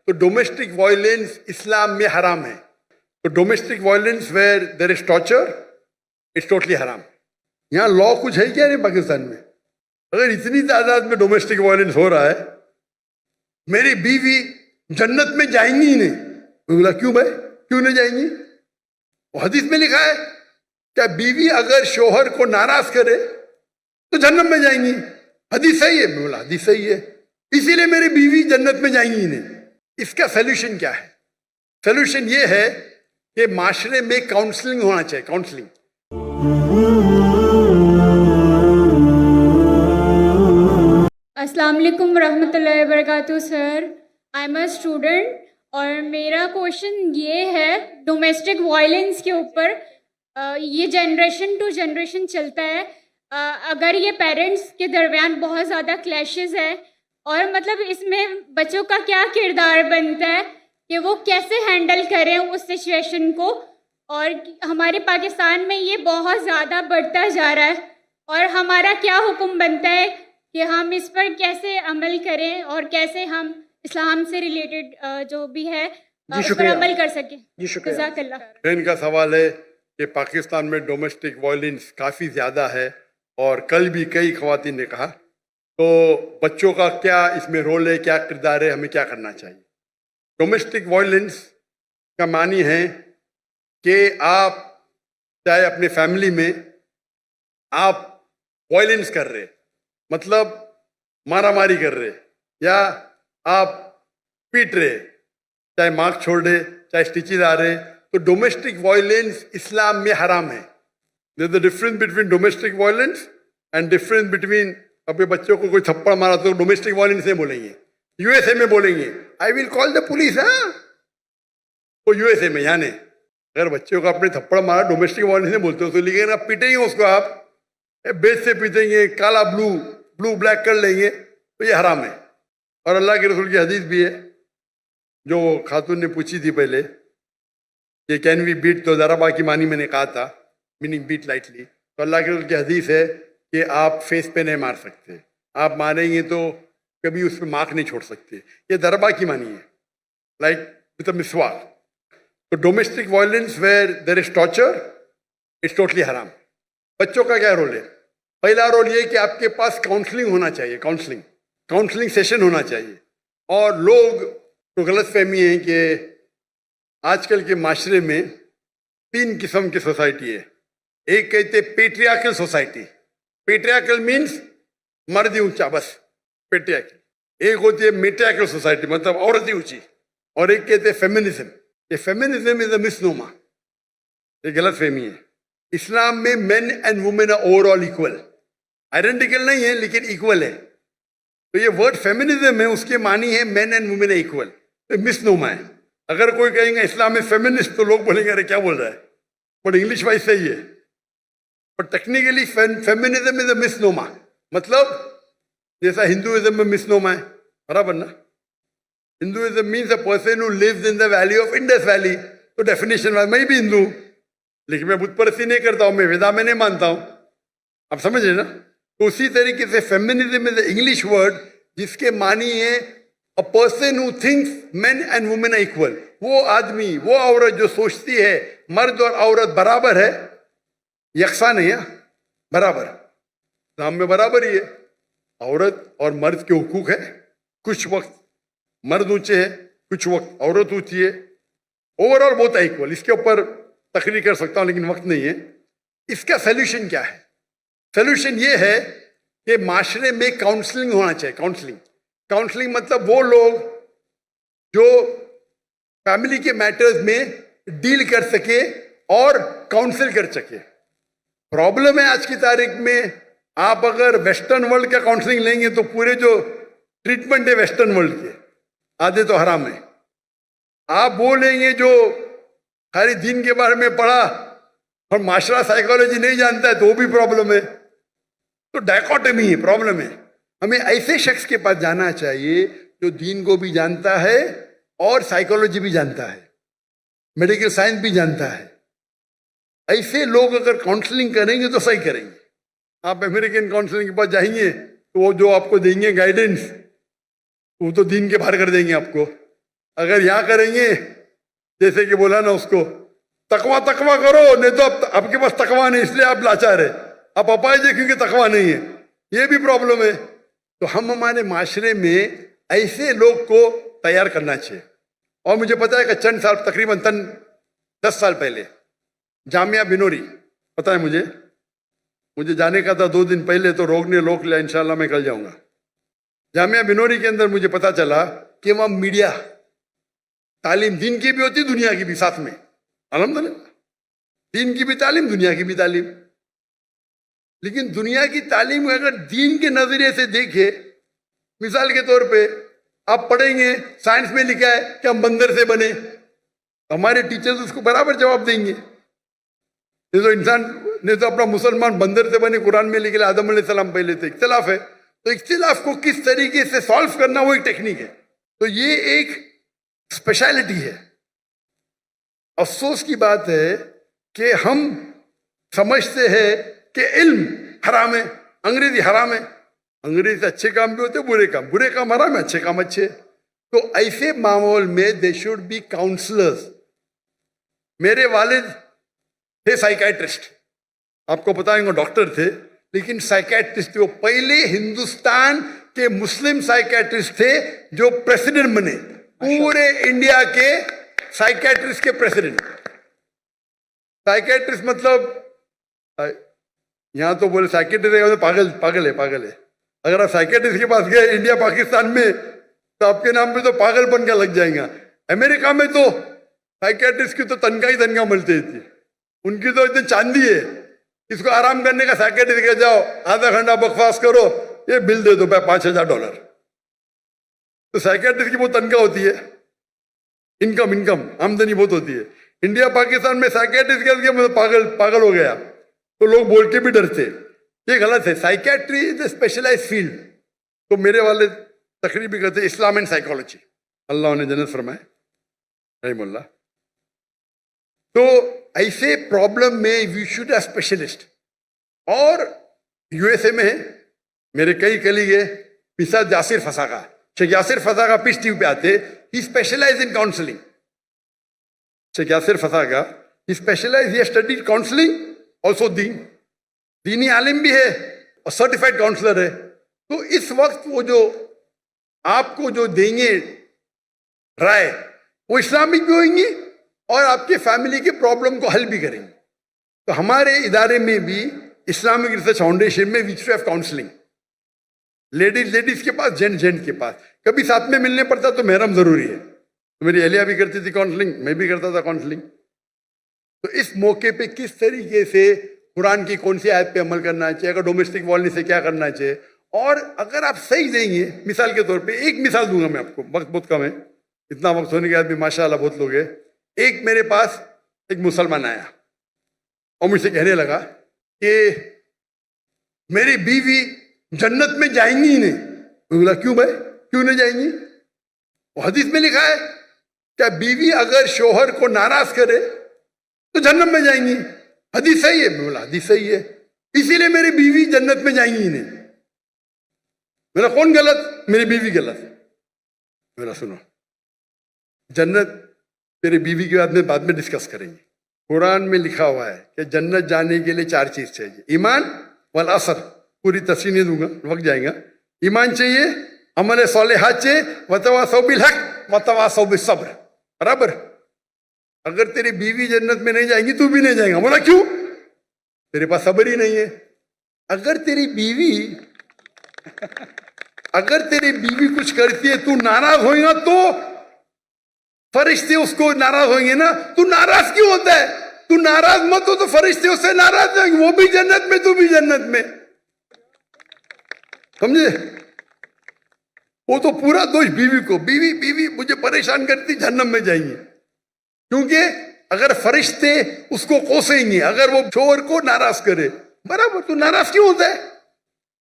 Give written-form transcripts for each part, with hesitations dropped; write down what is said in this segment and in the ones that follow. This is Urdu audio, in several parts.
تو ڈومیسٹک وائلنس اسلام میں حرام ہے. تو domestic violence where there is torture it's totally حرام. یہاں لا کچھ ہے کیا نہیں پاکستان میں؟ اگر اتنی تعداد میں ڈومیسٹک وائلنس ہو رہا ہے، میری بیوی جنت میں جائیں گی ہی نہیں. میں بولا کیوں بھائی، کیوں نہیں جائیں گی؟ وہ حدیث میں لکھا ہے کہ بیوی اگر شوہر کو ناراض کرے تو جنت میں جائیں گی. حدیث صحیح ہے. میں بولا حدیث صحیح ہے، اسی لیے میری بیوی جنت میں جائیں گی ہی نہیں. اس کا سلیوشن کیا ہے؟ سلیوشن یہ ہے کہ معاشرے میں کاؤنسلنگ ہونا چاہیے. کاؤنسلنگ. السلام علیکم ورحمۃ اللہ وبرکاتہ. سر، آئی ایم اے اسٹوڈنٹ اور میرا کوشچن یہ ہے ڈومیسٹک وائلنس کے اوپر. یہ جنریشن ٹو جنریشن چلتا ہے. اگر یہ پیرنٹس کے درمیان بہت زیادہ کلیشز ہے اور مطلب اس میں بچوں کا کیا کردار بنتا ہے کہ وہ کیسے ہینڈل کریں اس سچویشن کو، اور ہمارے پاکستان میں یہ بہت زیادہ بڑھتا جا رہا ہے، اور ہمارا کیا حکم بنتا ہے کہ ہم اس پر کیسے عمل کریں اور کیسے ہم اسلام سے ریلیٹڈ جو بھی ہے اس پر عمل کر سکیں. جزاک اللہ. ان کا سوال ہے کہ پاکستان میں ڈومیسٹک وائلنس کافی زیادہ ہے، اور کل بھی کئی خواتین نے کہا، تو بچوں کا کیا اس میں رول ہے، کیا کردار ہے، ہمیں کیا کرنا چاہیے؟ ڈومیسٹک وائلنس کا معنی ہے کہ آپ چاہے اپنے فیملی میں آپ وائلنس کر رہے، مطلب مارا ماری کر رہے، یا آپ پیٹ رہے، چاہے مارک چھوڑ رہے، چاہے اسٹیچز آ رہے، تو ڈومیسٹک وائلنس اسلام میں حرام ہے. There's a difference between domestic violence and difference between اپنے بچوں کو کوئی تھپڑ مارا تو ڈومیسٹک وائلنس نہیں بولیں گے. یو ایس اے میں بولیں گے آئی ول کال دا پولیس. ہاں، وہ یو ایس اے میں یعنی اگر بچوں کو اپنے تھپڑ مارا ڈومیسٹک وائلنس نہیں بولتے، تو لیکن آپ پیٹیں گے اس کو، آپ بیچ سے پیٹیں گے، کالا بلو بلیک کر لیں گے، تو یہ حرام ہے. اور اللہ کے رسول کی حدیث بھی ہے جو خاتون نے پوچھی تھی پہلے کہ کین وی بیٹ، تو ضربہ کی معنی میں نے کہا تھا، میننگ بیٹ لائٹلی. تو اللہ کے رسول کی حدیث ہے کہ آپ فیس پہ نہیں مار سکتے، آپ ماریں گے تو کبھی اس پہ مارک نہیں چھوڑ سکتے. یہ ضربہ کی معنی ہے، لائک وتھ اے مسواک. تو domestic violence where there is torture it's totally حرام. بچوں کا کیا رول ہے؟ پہلا رول یہ کہ آپ کے پاس کاؤنسلنگ ہونا چاہیے. کاؤنسلنگ سیشن ہونا چاہیے. اور لوگ تو غلط فہمی ہے کہ آج کل کے معاشرے میں 3 قسم کی سوسائٹی ہے. ایک کہتے پیٹریارکل سوسائٹی. پیٹریارکل مینس مرد ہی اونچا، بس پیٹریارکل. ایک ہوتی ہے میٹریارکل سوسائٹی، مطلب عورت ہی اونچی. اور ایک کہتے فیمنزم. یہ فیمنزم از اے مسنوما، یہ غلط فہمی ہے. اسلام میں men and women are overall equal. Identical نہیں ہے لیکن ایکول ہے. تو یہ ورڈ فیمنزم ہے، اس کے معنی ہے مین اینڈ وومن ایکول. یہ مسنوما ہے. اگر کوئی کہیں گے اسلام میں فیمنسٹ، تو لوگ بولیں گے ارے کیا بول رہا ہے، بٹ انگلش وائز صحیح ہے. بٹ ٹیکنیکلی فیمنزم از اے مسنوما. مطلب جیسا ہندوازم میں مسنوما ہے، برابر نا. Hinduism means a person who leaves in the valley of Indus valley. تو ڈیفینیشن میں بھی ہندو ہوں، لیکن میں بت پرستی نہیں کرتا ہوں، میں ویدا میں نہیں مانتا ہوں. آپ سمجھ رہے نا؟ تو اسی طریقے سے feminism is A English word جس کے معنی ہے a person who thinks men and women are equal. وہ آدمی، وہ عورت جو سوچتی ہے مرد اور عورت برابر ہے، یکساں نہیں ہے، برابر. اسلام میں برابر ہی ہے. عورت اور مرد کے حقوق ہے. کچھ وقت مرد اونچے ہے، کچھ وقت عورت اونچی ہے. اوور آل بہت ایکول. اس کے اوپر تقریر کر سکتا ہوں لیکن وقت نہیں ہے. اس کا سلیوشن کیا ہے؟ سلیوشن یہ ہے کہ معاشرے میں کاؤنسلنگ ہونا چاہیے. کاؤنسلنگ مطلب وہ لوگ جو فیملی کے میٹرز میں ڈیل کر سکے اور کاؤنسل کر سکے. پرابلم ہے آج کی تاریخ میں، آپ اگر ویسٹرن ورلڈ کا کاؤنسلنگ لیں گے تو پورے جو ٹریٹمنٹ ہے ویسٹرن ورلڈ کے آدھے تو حرام ہے. آپ وہ لیں گے جو خالی دین کے بارے میں پڑھا اور معاشرہ سائیکالوجی نہیں جانتا ہے تو وہ بھی پرابلم ہے. تو ڈائکوٹمی ہے، پرابلم ہے. ہمیں ایسے شخص کے پاس جانا چاہیے جو دین کو بھی جانتا ہے اور سائیکالوجی بھی جانتا ہے، میڈیکل سائنس بھی جانتا ہے. ایسے لوگ اگر کاؤنسلنگ کریں گے تو صحیح کریں گے. آپ امریکن کاؤنسلنگ کے پاس جائیں گے تو وہ جو آپ کو دیں گے گائیڈنس، وہ تو دین کے باہر کر دیں گے آپ کو. اگر یہاں کریں گے جیسے کہ بولا نا اس کو تقوی کرو, نہیں تو اب آپ کے پاس تقوی نہیں, اس لیے آپ لاچار ہے, آپ اپائے جے کیونکہ تقوی نہیں ہے, یہ بھی پرابلم ہے. تو ہم ہمارے معاشرے میں ایسے لوگ کو تیار کرنا چاہیے. اور مجھے پتا ہے کہ چند سال تقریباً 10 سال پہلے جامعہ بنوری, پتہ ہے مجھے جانے کا تھا 2 دن پہلے, تو روک لیا, انشاءاللہ میں کل جاؤں گا. جامعہ بنوری کے اندر مجھے پتا چلا کہ وہاں میڈیا, تعلیم دین کی بھی ہوتی, دنیا کی بھی ساتھ میں, الحمدللہ دین کی بھی تعلیم, دنیا کی بھی تعلیم. لیکن دنیا کی تعلیم اگر دین کے نظریے سے دیکھے, مثال کے طور پہ آپ پڑھیں گے سائنس میں لکھا ہے کہ ہم بندر سے بنے, ہمارے ٹیچرز اس کو برابر جواب دیں گے. یہ تو انسان نے تو اپنا مسلمان بندر سے بنے, قرآن میں لکھا آدم علیہ السلام پہلے تھے. اختلاف ہے, تو اختلاف کو کس طریقے سے سالو کرنا وہ ایک ٹیکنیک ہے. تو یہ ایک اسپیشلٹی ہے. افسوس کی بات ہے کہ ہم سمجھتے ہیں کہ علم حرام ہے, انگریزی حرام ہے. انگریزی سے اچھے کام بھی ہوتے, برے کام حرام ہے, اچھے کام اچھے. تو ایسے ماحول میں دے شوڈ بی کاؤنسلرز. میرے والد تھے سائیکیٹرسٹ, آپ کو بتائیں گے ڈاکٹر تھے لیکن سائیکیٹرسٹ تھے. وہ پہلے ہندوستان کے مسلم سائیکیٹرسٹ تھے جو پریسیڈنٹ بنے, پورے انڈیا کے سائیکیٹرسٹ کے پریسیڈنٹ. سائیکیٹرسٹ مطلب یہاں تو بولے سائیکیٹرسٹ پاگل ہے. اگر آپ سائیکیٹرسٹ کے پاس گئے انڈیا پاکستان میں تو آپ کے نام پہ تو پاگل بن کے لگ جائیں گا. امریکہ میں تو سائیکیٹرسٹ کی تو تنخواہ ملتی تھی, ان کی تو اتنی چاندی ہے. اس کو آرام کرنے کا سائیکیٹرسٹ کے جاؤ, آدھا گھنٹہ بکواس کرو, یہ بل دے دو $5,000. تو سائیکیٹرسٹ کی وہ تنخواہ ہوتی ہے, انکم آمدنی بہت ہوتی ہے. انڈیا پاکستان میں سائیکیٹرسٹ کے پاگل ہو گیا تو لوگ بول کے بھی ڈرتے. یہ غلط ہے. سائیکیٹری از اے اسپیشلائز فیلڈ. تو میرے والے تقریر بھی کرتے اسلام اینڈ سائیکالوجی, اللہ انہیں جنت فرمائے رحم اللہ. تو ایسے پرابلم میں وی شوڈ اے اسپیشلسٹ. اور USA میں میرے کئی کلیگ ہیں, مثال یاسر فساقہ, شیخ یاسر فساقہ پیس ٹی وی پہ آتے, ہی specialize in counselling. Sheikh Yasir Fasaqa he specialize, he studied counselling also دینی عالم بھی ہے اور سرٹیفائڈ کاؤنسلر ہے. تو اس وقت وہ جو آپ کو جو دیں گے رائے, وہ اسلامک بھی ہوئیں گی اور آپ کے فیملی کے پرابلم کو حل بھی کریں گے. تو ہمارے ادارے میں بھی اسلامک ریسرچ فاؤنڈیشن میں وی ہیو کاؤنسلنگ, لیڈیز کے پاس, جینٹ کے پاس. کبھی ساتھ میں ملنے پڑتا تو محرم ضروری ہے. تو میری اہلیہ بھی کرتی تھی کاؤنسلنگ, میں بھی کرتا تھا کاؤنسلنگ. تو اس موقع پہ کس طریقے سے قرآن کی کون سی آیت پہ عمل کرنا چاہیے, اگر ڈومیسٹک وائلنس سے کیا کرنا چاہیے. اور اگر آپ صحیح دیں گے, مثال کے طور پہ ایک مثال دوں گا میں آپ کو, وقت بہت کم ہے, اتنا وقت ہونے کے بعد بھی ماشاء اللہ بہت لوگ ہیں. ایک میرے پاس ایک مسلمان آیا اور مجھ سے کہنے لگا کہ میری بیوی جنت میں جائیں گی ہی نہیں. میں بولا کیوں بھائی, کیوں نہیں جائیں گی؟ وہ حدیث میں لکھا ہے کہ بیوی اگر شوہر کو ناراض کرے تو جنت میں جائیں گی. حدیث صحیح ہے. میں بولا حدیث صحیح ہے, اسی لیے میری بیوی جنت میں جائیں گی ہی نہیں. میرا کون غلط؟ میری بیوی غلط. میرا سنو, جنت میری بیوی کے بعد میں ڈسکس کریں گے. قرآن میں لکھا ہوا ہے کہ جنت جانے کے لیے 4 چیز چاہیے. ایمان والعصر, پوری تفصیل نہیں دوں گا, وقت جائے گا. ایمان چاہیے, عمل صالحات چاہیے, وتواصوا بالحق وتواصوا بالصبر. برابر. اگر تیری بیوی جنت میں نہیں جائیں گی تو بھی نہیں جائیں گا. بولا کیوں؟ تیرے پاس صبر ہی نہیں ہے. اگر تیری بیوی کچھ کرتی ہے تو ناراض ہوئے گا تو فرشتے اس کو ناراض ہوئیں گے نا. تو ناراض کیوں ہوتا ہے؟ تو ناراض مت ہو تو فرشتے اس سے ناراض ہوئیں گے, وہ بھی جنت میں تو بھی جنت میں. سمجھے؟ وہ تو پورا دوش بیوی کو, بیوی مجھے پریشان کرتی, جہنم میں جائیں گے. کیونکہ اگر فرشتے اس کو کوسیں گے, اگر وہ شوہر کو ناراض کرے, برابر. تو ناراض کیوں ہوتا ہے؟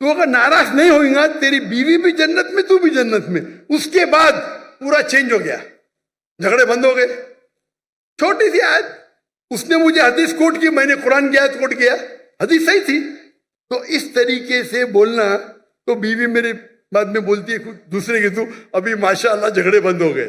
تو اگر ناراض نہیں ہوئیں گا, تیری بیوی بھی جنت میں, تو بھی جنت میں. اس کے بعد پورا چینج ہو گیا, جھگڑے بند ہو گئے. چھوٹی سی آیت, اس نے مجھے حدیث کوٹ کی, میں نے قرآن کی آیت کوٹ کیا, حدیث صحیح تھی. تو اس طریقے سے بولنا. تو بیوی میرے بعد میں بولتی ہے دوسرے کے, تو ابھی ماشاءاللہ جھگڑے بند ہو گئے.